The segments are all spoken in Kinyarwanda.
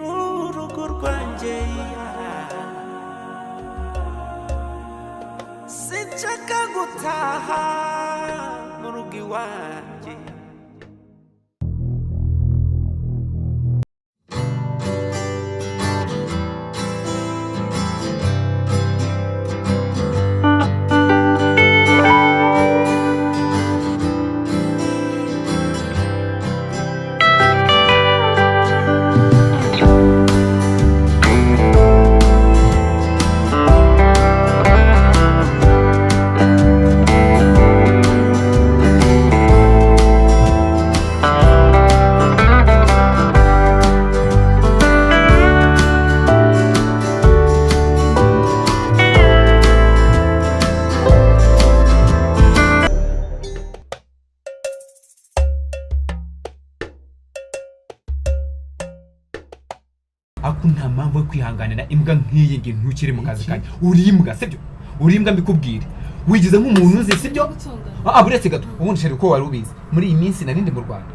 urugo rwanjye sinshaka gutaha mu rugo iwanjye. Aku nta mpamvu yo kwihanganira imbwa nk'iyi ngi ntukiri mu kazi kanya. Urimbwa sibyo? Urimbwa mbikubwire. Wigize nk'umuntu uzi sibyo? Buretse gato. Ubundi sheri ko wari ubizi. Muri iyi minsi narinde mu Rwanda.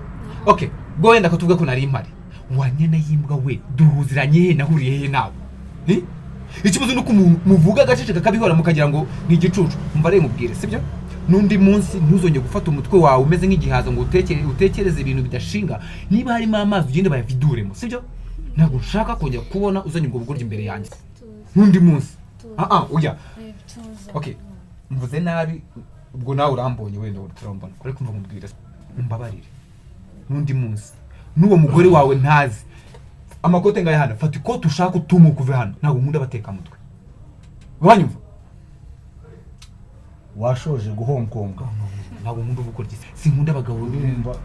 Okay, go wenda ko tuvuga ko nari impari. Wanyana yimbwa we duhuziranye he nahuriye he nawe? Ikibazo nuko umuntu muvuga gaceceka kabihora mukagira ngo ni igicucu. Umva rero mubwire sibyo? Nundi munsi ntuzonye gufata umutwe wawe umeze nk'igihaza ngo utekereze ibintu bidashinga. Niba harimo amazi ugende bayaviduremo sibyo? Ntabwo ushaka kongera kubona uzanye ubwo bugoryi imbere yanjye. Nundi munsi. Oya. Okay. Mvuze nabi ubwo nawe urambonye wenda turambona. Kuri kumva mubwira umbabarire. Nundi munsi. Nuwo mugore wawe ntazi. Amakote ngaye hano. Fata ikote ushaka utuma kuve hano. Ntabwo nkunda bateka mutwe. Wanyumva? Washoje guhonkonga. Ntabwo nkunda ubugoryi. Sinkunda abagabo b'imba.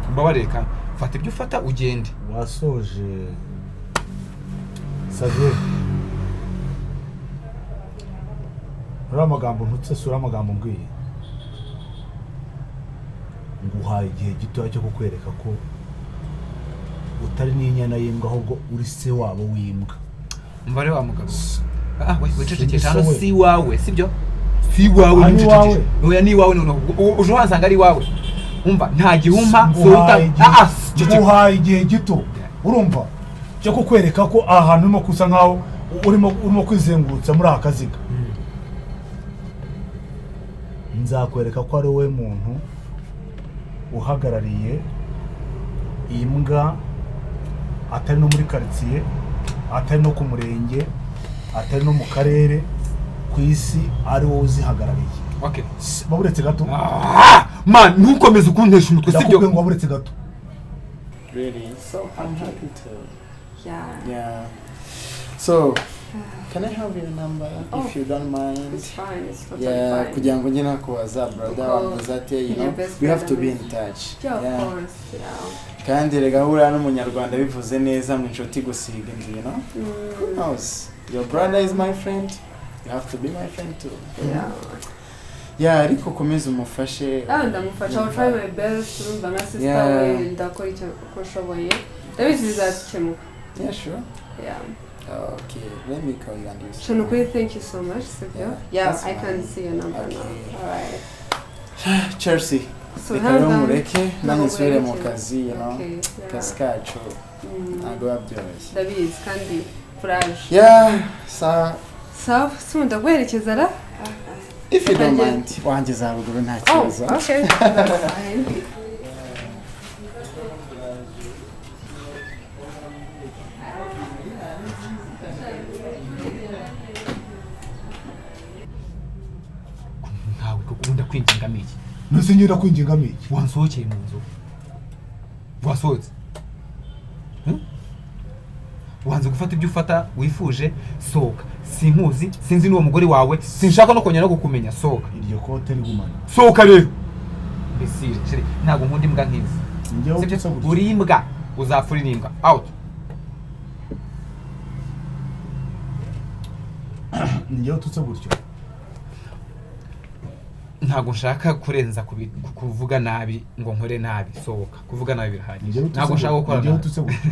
Umbabarire kandi fata ibyo ufata ugende. Wasoje Xavier. Ura magambo ntutse sura magambo mbwiye. Nguhaye igihe gito cyo kukwereka ko utari n'inyana y'imbwa ahubwo uri se wabo w'imbwa. Mbare wa mugabo. Wececeke cyane si wawe sibyo? Si wawe niceceke. Oya ni wawe none uje wansanga ari wawe. Umva nta gihumpa guhaye igihe gito urumva cyo kukwereka ko ahantu urimo kusa nkaho urimo kwizengurutsa muri akaziga. Nzakwereka ko ari wowe muntu uhagarariye imbwa atari no muri quartier, atari no ku murenge, atari no mu karere, ku isi ari wowe uzihagarariye. Okay. Baburetse gato. Man, ntukomeze kuntesha umutwe sibyo? Ngo baburetse gato. Really? So I'm happy to. Yeah. So, can I have your number if you don't mind? It's fine. It's totally fine. Kugira ngo njye nakubaza brother wamuzate, you know, we have to be in touch. Yeah, of course. Yeah. Kandi rega hura n'umunyarwanda bivuze neza mu inshuti gusiga inzu, you know? Who knows? Your brother is my friend. You have to be my friend too. Yeah, ariko komeza umufashe. Ndamufasha. I'll try my best. Urumva na sister we ndakora icyo kushoboye. David bizakemuka. Yeah, sure. Yeah. Okay, let me call you and you. Shanukwe, thank you so much, Sylvia. Yeah, I can see your number now. Alright. Chelsea. So mureke nanisubire mu kazi, you know. Kazi kacu. Ntabwo byoroshye. David kandi courage. Yeah, so sunda guherekeza ra? If you don't mind, wanjye za ruguru nta kibazo. Oh, okay. That's fine. Ntawe ukunda kwinginga miki. Nusinyira kwinginga miki. Wansohokeye mu nzu. Wasohotse. Wanze gufata ibyo ufata wifuje soka. Sinkuzi, sinzi n'uwo mugore wawe, sinshaka no kongera no kukumenya soka. Iryo kote rigumana. Soka rero. Mbese ntabwo nkunda imbwa nk'izi. Uri imbwa uzapfura imbwa. Out. Njye ututse gutyo. Ntabwo nshaka kurenza kuvuga nabi ngo nkore nabi soka. Kuvuga nabi birahagije. Ntabwo nshaka gukora nabi. Njye ututse gutyo.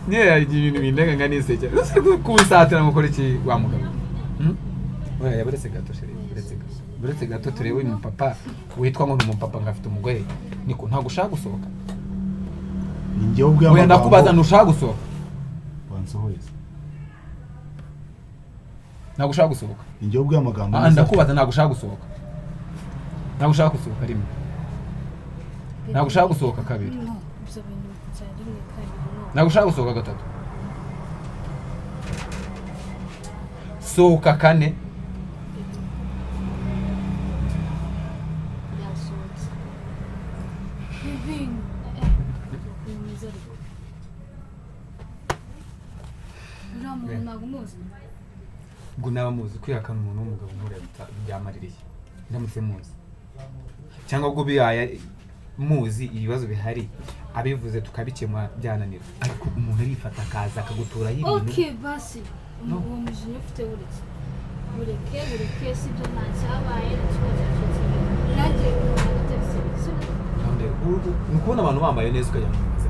Niye ibintu bindenga nganiseke. Ese kusatira ngukora iki wa mugabo? oya buretse gato sheri buretse gato turebe uyu mupapa witwa ngo umupapa ngafite umugore niko ntago ushaka gusohoka ninjye ubwe oya ndakubaza ntushaka gusohoka wansohoyeza ntago ushaka gusohoka ninjye ubwe amagambo ndakubaza ntago ushaka gusohoka ntago ushaka gusohoka rimwe ntago ushaka gusohoka kabiri ntago ushaka gusohoka gatatu sohoka kane ngo naba muzi kwihakana umuntu w'umugabo nkuriya byamaririye ndamutse muzi cyangwa ubwo biyaye muzi ibibazo bihari abivuze tukabikemura byananira ariko umuntu arifata akaza akagutura y'ibintu okay basi uwo mujinya ufite bureke sibyo nta cyabaye n'ikibazo nanjye ntagatebise ni ukubona abantu bambaye neza ukajya mu mazi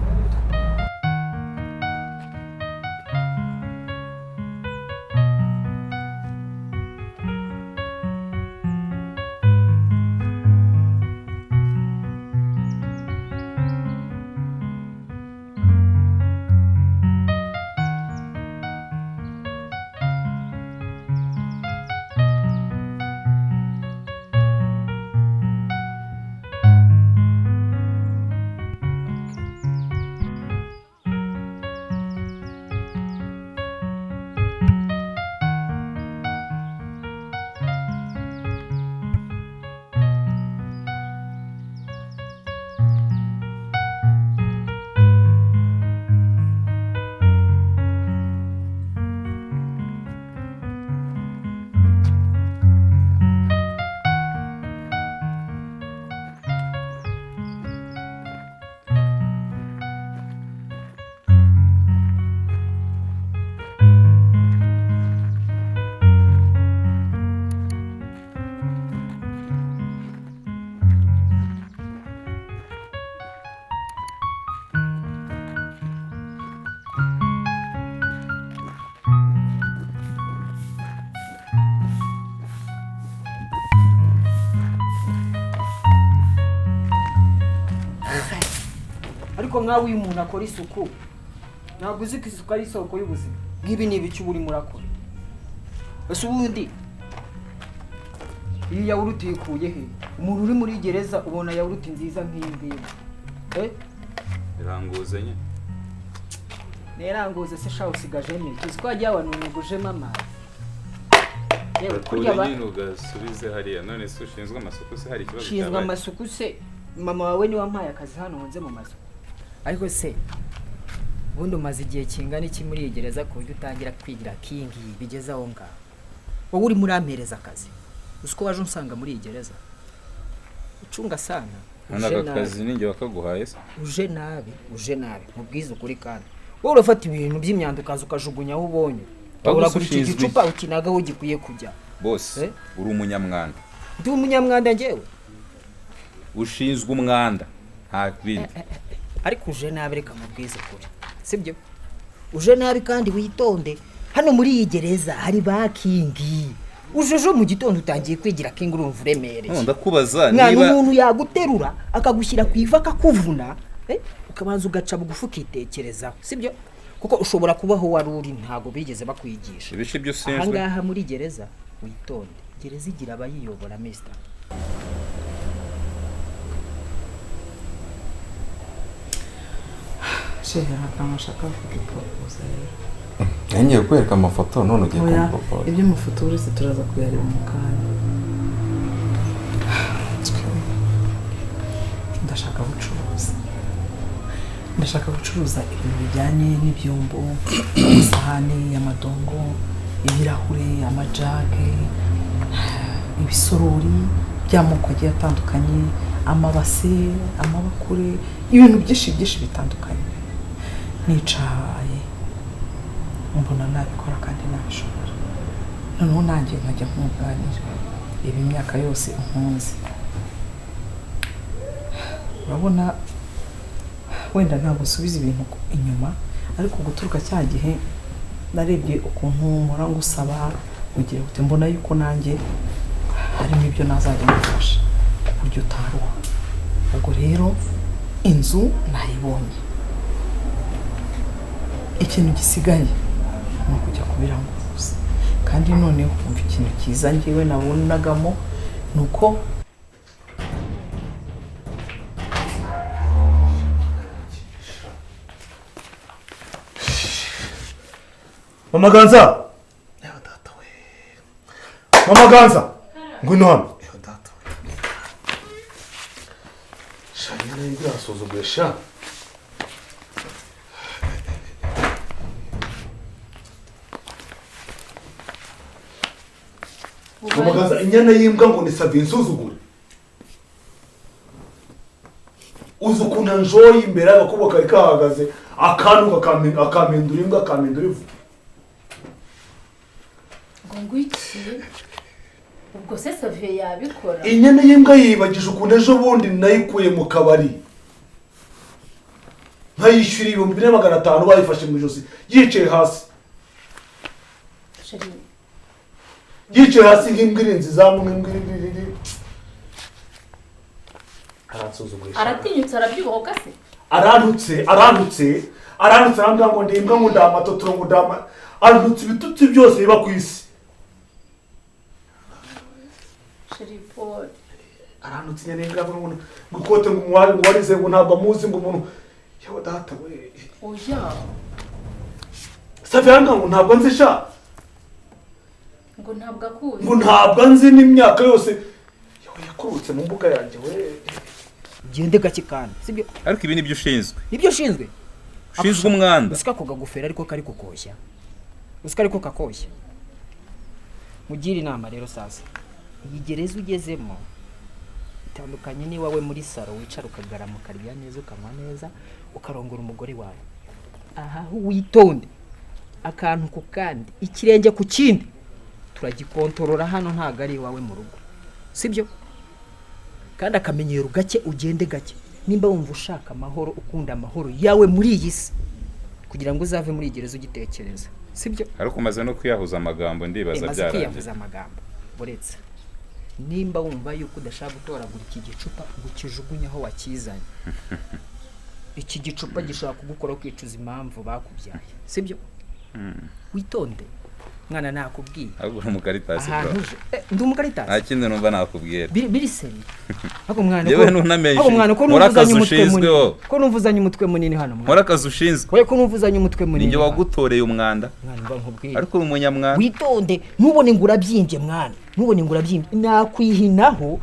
ariko nkawe uyu muntu akora isuku ntabwo uzi ko isuku ari isoko y'ubuzima nk'ibi ni ibiki uri murakora ese ubundi iyi yawurute uyikuye he umuntu uri muri gereza ubona yawurute nziza nk'iyi ngiyi iranguze nye neranguze se shaho usigaje n'iki uzi ko wagiye wanunugujemo amazi yewe kurya nyine ugasubize hariya none se ushinzwe amasuku se hari ikibazo cyabaye ushinzwe amasuku se mama wawe ni wampaye akazi hano nze mu masuku ariko se ubundi umaze igihe kingana iki muri iyi gereza ku buryo utangira kwigira kingi bigeze aho ngaho wowe uri muri ampereza akazi uzi ko waje unsanga muri iyi gereza ucunga sana aka kazi ninjye wakaguhaye se uje nabi mubwize ukuri kandi wowe urafata ibintu by'imyanda ukaza ukajugunya aho ubonye uragurika igicupa ukinaga aho gikwiye kujya bose uri umunyamwanda ndi umunyamwanda njyewe ushinzwe umwanda nta bindi ariko uje nabi reka mubwize ukuri sibyo uje nabi kandi witonde hano muri iyi gereza hari ba kingi ujeje mu gitondo utangiye kwigira kingi urumva uremereye ndakubaza niba umuntu yaguterura akagushyira ku iva akakuvuna ukabanza ugaca bugufi ukitekerezaho sibyo kuko ushobora kubaho wari uri ntago bigeze bakwigisha ibice byo ushinzwe ahangaha muri gereza witonde gereza igira abayiyobora mister shehe nashaka kugupropoza rero ngiye kwereka amafoto none ugiye kumpropose iby'amafoto uretse turaza kuyareba mu kanya ndashaka gucuruza ibintu bijyanye n'ibyombo amasahani amadongo ibirahure amajage ibisorori by'amoko agiye atandukanye amabase amabakure ibintu byinshi bitandukanye nicaye mbona nabikora kandi nabishobora noneho nanjye nkajya nkunganira ibi myaka yose unkunze urabona wenda ntabwo usubiza ibintu inyuma ariko guturuka cya gihe narebye ukuntu mpora ngusaba ugiye ute mbona yuko nanjye harimo ibyo nazajya mufasha buryo utaruha ubwo rero inzu nayibonye ikintu gisigaye ni ukujya kubiranguza kandi noneho umva ikintu cyiza njyewe nabonagamo ni uko Mama Ganza Mama Ganza ngwino hano shanya n'ibyo asuzugusha Mama Ganza inyana y'imbwa ngo ni Savie nsuzugure uzi ukuntu njoye imbere agakubo kari kahagaze akanu akamendura imbwa akamendura ivu ngo iki ubwo se Savie yabikora inyana y'imbwa yibagije ukuntu ejo bundi nayikuye mu kabari nkayishyura 2500 bayifashe mu ijosi yicaye hasi yicaye hasi nk'imbwa irenze izamu nk'imbwa iri aransuzugura aratinyutse arabyubaho se arantutse arambwira ngo ndi imbwa ngo ndamatotoro ngo ndama arantutse ibitutsi byose biba ku isi Sheripod arantutse nyene ngavuga ngo gukote ngo warize ngo ntabwo amuzi ngo umuntu yewe data we oya Savie ngo ntabwo nzi sha ngo ntabwo akuzi ngo ntabwo nzi n'imyaka yose yewe yakurutse mu mbuga yanjye we gende gake kandi sibyo ariko ibi nibyo ushinzwe ushinzwe umwanda usika kugagufera ariko kari kukoshya usika ariko kakoshya mugira inama rero sasa iyi gereza ugezemo itandukanye ni wawe muri saro wicara ukagara mu karya neza ukanywa neza ukarongora umugore wawe aha witonde akantu ku kandi ikirenge ku kindi turagikontorora hano ntago ari wawe mu rugo sibyo kandi akamenyero gake ugende gake nimba wumva ushaka amahoro ukunda amahoro yawe muri iyi si kugira ngo uzave muri gereza ugitekereza sibyo ariko umaze no kwiyahuza amagambo ndibaza byarangiye byarangiye amagambo buretse nimba wumva yuko udashaka gutoragura iki gicupa gukijugunya aho wakizanye iki gicupa gishobora kugukora kwicuza impamvu bakubyaye sibyo witonde mwana nakubwiye ahubwo umukaritasi bro ndi umukaritasi nta kindi numva nakubwira biri seri ako mwana yewe ntunamenye ko numvuzanye umutwe munini hano mwana akazi ushinzwe we ko numvuzanye umutwe munini ninjye wagutoreye umwanda mwana mba nkubwiye ariko uri umunyamwanda witonde ntubone ngura byimbye mwana ntubone ngura byimbye nakwihinaho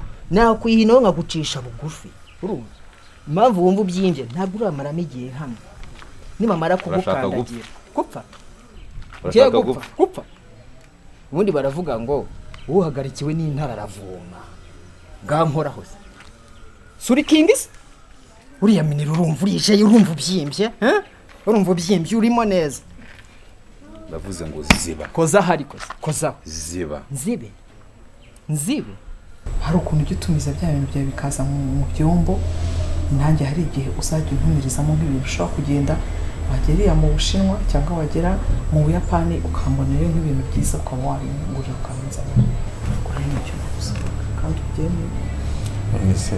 nkagucisha bugufi urumva impamvu wumva ubyimbye ntabwo uramaramo igihe hamwe nimamara kugukandagira gupfa gupfa ubundi baravuga ngo uhagarikiwe n'intara aravoma gankoraho se suri kingisi uriya minira urumva urije urumva ubyimbye urumva ubyimbye urimo neza ndavuze ngo ziba koza hari koza ziba nzibe hari ukuntu ujya utumiza bya bintu byawe bikaza mu byombo nanjye hari igihe uzajya untumirizamo nk'ibintu ushobora kugenda wagera mu Bushinwa cyangwa wagera mu Buyapani ukambonera nk'ibintu byiza ukaba wabingurira ukamuzanira kuri n'icyo gusa kandi ugende ese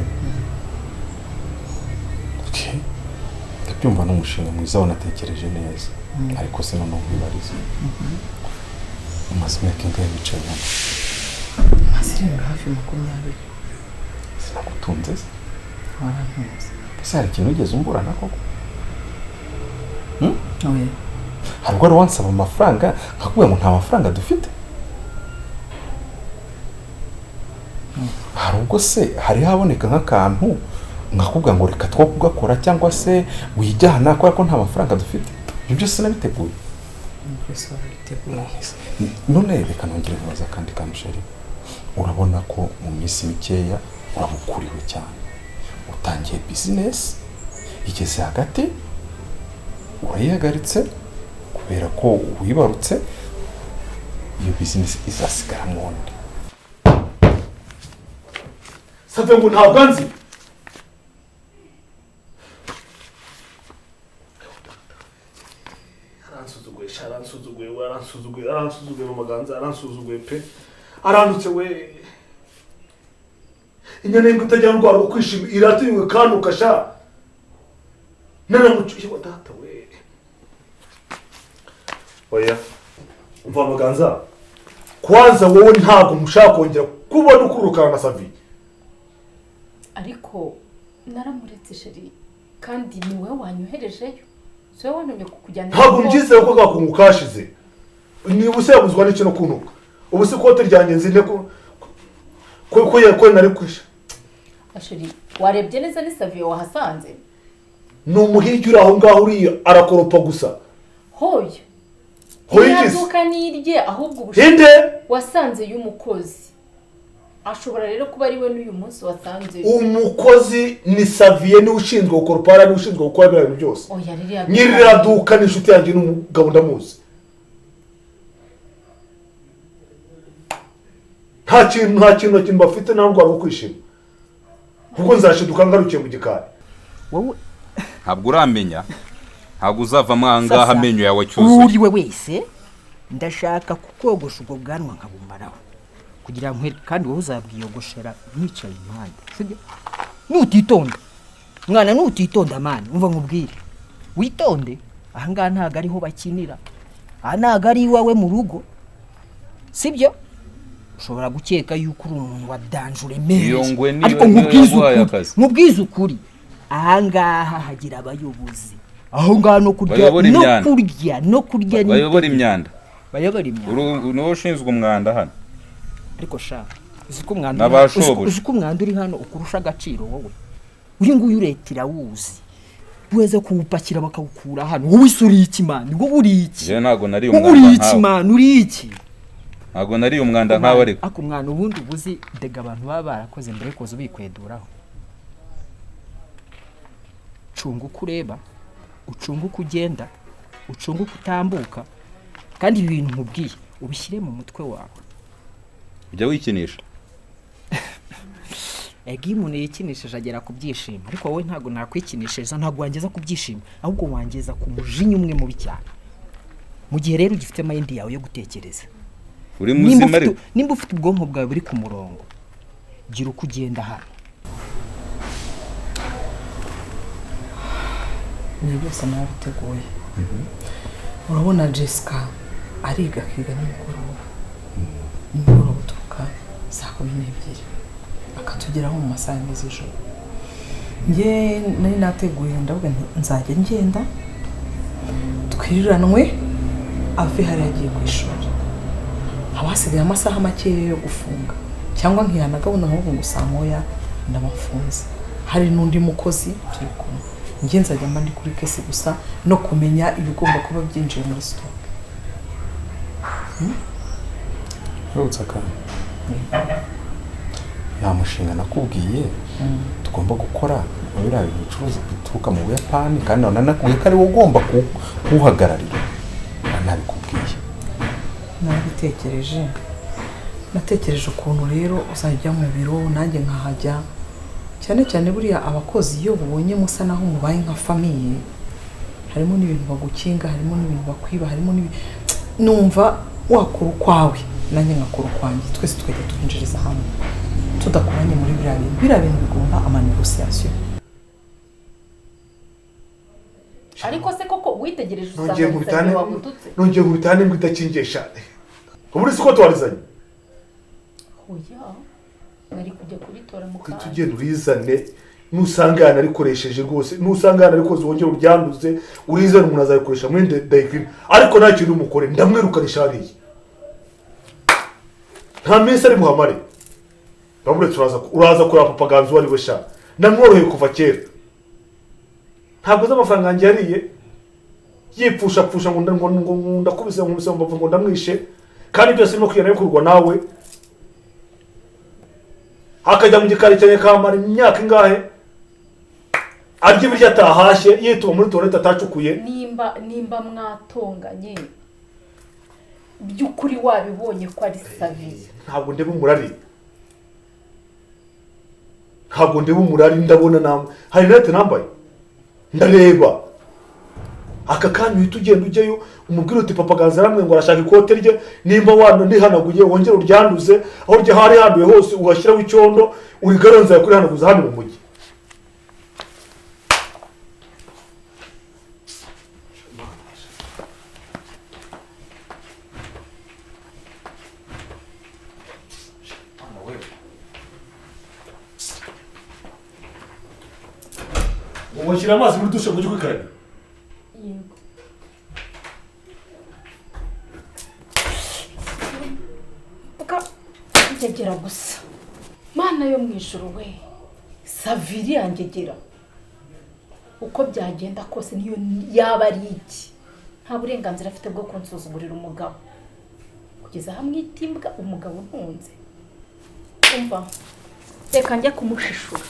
okay ndabyumva n'umushinga mwiza wanatekereje neza ariko se no kwibariza umaze imyaka ingahe wicaye hano masire hafi 20 sinagutunze warantunze ese hari ikintu ugeze umburana koko oya hari ubwo wansaba amafaranga nkakubwira ngo nta mafaranga dufite hari ubwo se hari haboneka nk'akantu nkakubwira ngo reka two kugakora cyangwa se wijyana kubera ko nta mafaranga dufite ibyo byose nabiteguye none reka nongere nkubaza kandi kamusheri urabona ko mu minsi mikeya urabukuriwe cyane utangiye business igeze hagati urayihagaritse kubera ko wibarutse iyo business izasigara mwonde Savie ngo ntabwo nzi Aransuzuguye Mama Ganza, aransuzuguye pe. Arandutse we. Inyana ngo utajya ndwara ukwishima iratiwe kandi ukasha. Naramucuye data we. Oya. Umva Mama Ganza. Kwanza wowe ntabwo mushaka kongera kubona ukurukana na Savi. Ariko naramuretse sheri kandi ni wowe wanyoherejeyo. So wantumye kukujyana. Ntabwo mbyizeye ko gakungukashize. Ni ubusebuzwa n'icyo no kunuka. Ubuse kote ryanjye nzine ko nari kwisha. Asheri warebye neza ni Savi wahasanze. Ni umuhigi uri aho ngaho uri arakoropa gusa. Hoyo. Hoyo duka nirye ahubwo Hinde wasanze y'umukozi. Ashobora rero kuba ari we n'uyu munsi wasanze. Umukozi ni Xavier ni ushinzwe gukorpara ni ushinzwe gukora ibintu byose. Oya ririya. Nyirira duka ni inshuti yanjye n'umugabo ndamuzi. Nta kintu bafite nta ndwara yo kwishima. Kuko nzashiduka ngarukiye mu gikari. Wowe ntabwo uramenya ntabwo uzava mwanga amenyo yawe cyuzuye. Uri we wese ndashaka kukogosha ubwo bwanwa nkabumaraho. Kugira ngo kandi wowe uzabwiyogoshera mwicaye impande. Sibyo? Nutitonda. Mwana nutitonda mani umva nkubwire. Witonde aha ngaha ntago ariho bakinira. Aha ntago ari iwawe mu rugo. Sibyo? Ushobora gukeka yuko uri umuntu wa danjure meze. Ariko nkubwize ukuri. Aha ngaha hagira abayobozi. Aho ngaha no kurya bayobora imyanda. Uno ushinzwe umwanda hano. Ariko sha uziko umwanda uri hano ukurusha agaciro wowe. Uyu nguyu uretira wuzi. Buweze kuwupakira bakawukura hano. Wowe suri iki man? Ngo uri iki? Je nago nari umwanda nkawe. Uri iki man? Uri iki? Nago nari umwanda nkawe ariko. Ako mwana ubundi ubuzi dega abantu baba barakoze mbere ko ubikweduraho. Cungu kureba, ucungu kugenda, ucungu kutambuka. Kandi ibintu nkubwiye ubishyire mu mutwe wawe. Ujya wikinisha. Umuntu yikinisha agera ku byishimo ariko wowe ntago nakwikinishiriza ntago wangeza ku byishimo ahubwo wangeza ku mujinya umwe mu cyane. Mu gihe rero ugifite mind yawe yo gutekereza. Uri muzima rero. Nimba ufite ubwonko bwawe buri ku murongo gira uko ugenda hano. Ni byose nabiteguye. Urabona Jessica ariga akiga n'umugoroba. Nimugoroba uturuka saa 12 akatugeraho mu masaha y'ijoro. Nge nari nateguye ndavuga nzajya ngenda twiriranwe ave hari yagiye ku ishuri. Abasigaye amasaha make yo gufunga cyangwa nkiyanagabona ahubwo ngo saa moya ndamafunze. Hari n'undi mukozi turi kumwe. Nge nzajya mba ndi kuri kesi gusa no kumenya ibigomba kuba byinjiye muri stock. Utsaka. Ya mushinga nakubwiye tugomba gukora biriya bicuruza bituruka mu Buyapani kandi nanakubwiye ko ari wowe ugomba kuhagararira. Nabikubwiye. Natekereje ukuntu rero uzajya mu biro nanjye nkahajya. Cyane cyane buriya abakozi iyo bubonye musa naho mubaye nka famille. Harimo n'ibintu bagukinga, harimo n'ibintu bakwiba, harimo numva wakora kwawe nanjye ngakora kwanjye twese twajya twinjiriza hamwe. Tudakoranye muri biriya bintu bigomba amanegociation. Ariko se koko witegereje usanga wagututse. Nongeye mu bitane ngo idakingesha. Uburi siko twarizanye. Oya. Nari kujya kubitora mu kandi. Tugenda urizane nusanga yanarikoresheje rwose nusanga yanarikoze wongera ubyanduze urizane umuntu azabikoresha muri dayikini ariko nta kintu umukore ndamwirukanisha hariya. Nta mese ari muhamare. Babure uraza kurapa Papa Ganza wari we sha. Namworoheye kuva kera. Ntabwo z'amafaranga yanjye yariye. Yipfusha ngo ndakubise ngo ndamwishe. Kandi byose no kwiyana bikurwa nawe. Akajya mu gikari cyane kamara imyaka ingahe. Arya ibiryo atahashye yituma muri toilette atacukuye. Nimba mwatonganye. Byukuri wabibonye ko ari Savi. Ntabwo ndeba umurari. Ndabona namwe. Hari nete nambaye. Ndareba. aka kanya uhita ugenda ujyayo umubwire uti papa Ganza aramwe ngo arashaka ikote rye nimba wana nihanaguye wongere uryanduze aho rye hari handuye hose ugashyiraho icyondo urigaronza kuri hanaguza hano mu mujyi. Washyira amazi muri dushe mujye kwikarabira. Yego. Njegera gusa. Mana yo mu ijuru we. Saviri yangegera. Uko byagenda kose niyo yaba ari iki. Nta burenganzira afite bwo kunsuzugurira umugabo. Kugeza hamwe itimbwa umugabo ntunze. Umva. Reka njya kumushishura.